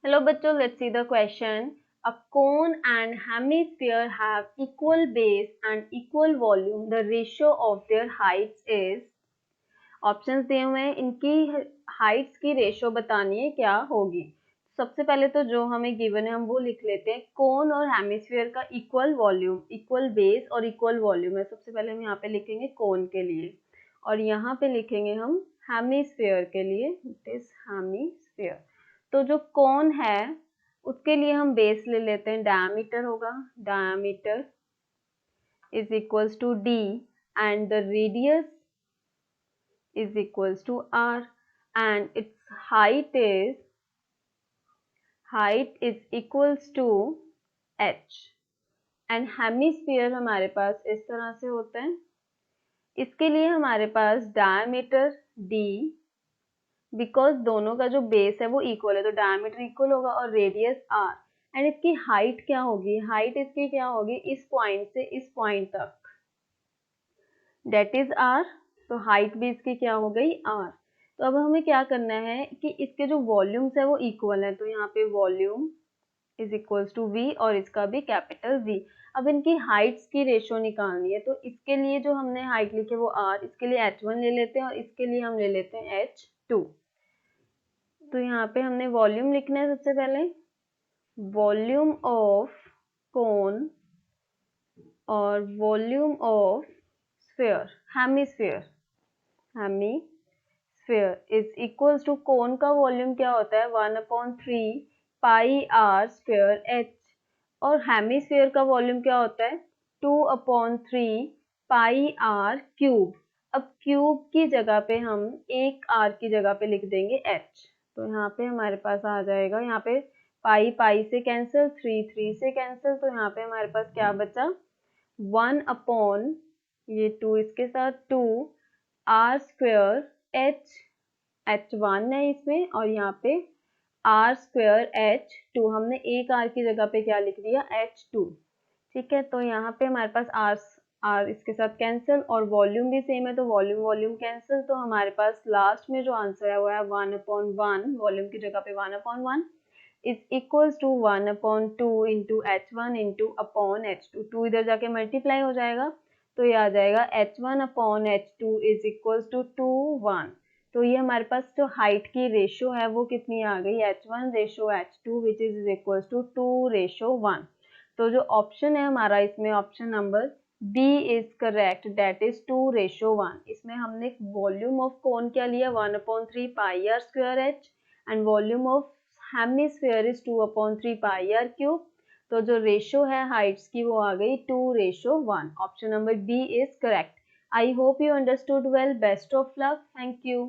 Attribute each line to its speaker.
Speaker 1: Hello बच्चों, let's see the question. A cone and hemisphere have equal base and equal volume. The ratio of their heights is. Options दिए हुए हैं, इनकी Heights की ratio बतानी है क्या होगी. सबसे पहले तो जो हमें गिवन है हम वो लिख लेते हैं. कोन और हेमिस्फीयर का इक्वल वॉल्यूम, इक्वल बेस और इक्वल वॉल्यूम है. सबसे पहले हम यहाँ पे लिखेंगे कोन के लिए और यहाँ पे लिखेंगे हम हेमिस्फीयर के लिए. It is hemisphere. तो जो कोन है उसके लिए हम बेस ले लेते हैं, डायमीटर होगा. Diameter is equals to D and the radius is equals to r and its height is equals to h and hemisphere हमारे पास इस तरह से होता है. इसके लिए हमारे पास डायमीटर d, बिकॉज दोनों का जो बेस है वो इक्वल है तो डायमीटर इक्वल होगा, और रेडियस r. एंड इसकी हाइट क्या होगी, हाइट इसकी क्या होगी, इस पॉइंट से इस पॉइंट तक, डेट इज r. तो हाइट भी इसकी क्या हो गई, r. तो अब हमें क्या करना है कि इसके जो वॉल्यूम्स है वो इक्वल है, तो यहाँ पे volume is equals to v और इसका भी कैपिटल V. अब इनकी हाइट्स की रेशो निकालनी है, तो इसके लिए जो हमने हाइट लिखी है वो r, इसके लिए h1 ले लेते हैं और इसके लिए हम ले लेते हैं h2. तो यहाँ पे हमने वॉल्यूम लिखना है. सबसे पहले वॉल्यूम ऑफ कोन और volume of sphere, hemisphere. Hemisphere is equals to, cone का वॉल्यूम क्या होता है 1/3 पाई आर स्क्वायर एच, और हेमिस्फीयर का वॉल्यूम क्या होता है 2/3 पाई आर क्यूब. अब क्यूब की जगह पे हम एक आर की जगह पे लिख देंगे एच. तो यहाँ पे हमारे पास आ जाएगा, यहाँ पे पाई पाई से कैंसिल, 3 से कैंसिल, तो यहाँ पे हमारे पास क्या बचा 1 ये 2 इसके साथ 2 आर स्क्वायर h1 है इसमें, और यहाँ पे आर स्क्वायर h2. हमने एक आर की जगह पे क्या लिख दिया h2. ठीक है, तो यहाँ पे हमारे पास आर इसके साथ कैंसिल और वॉल्यूम भी सेम है तो वॉल्यूम वॉल्यूम कैंसिल. तो हमारे पास लास्ट में जो आंसर है वो है 1/1, वॉल्यूम की जगह पे 1/1 is equals to 1/2 into h1 into upon h2. 2 इधर जाके मल्टीप्लाई हो जाएगा तो ये आ जाएगा h1/h2 इज इक्वल्स टू 2:1. तो ये हमारे पास जो हाइट की रेशो है वो कितनी आ गई h1:h2 which is equals to 2:1. तो जो ऑप्शन है हमारा इसमें option number B is correct, that is 2:1. इसमें हमने वॉल्यूम ऑफ कोन क्या लिया 1/3 pi r square h and volume of hemisphere is 2/3 pi r cube. तो जो रेशो है हाइट्स की वो आ गई 2:1. Option number B is correct. I hope you understood well. Best of luck. Thank you.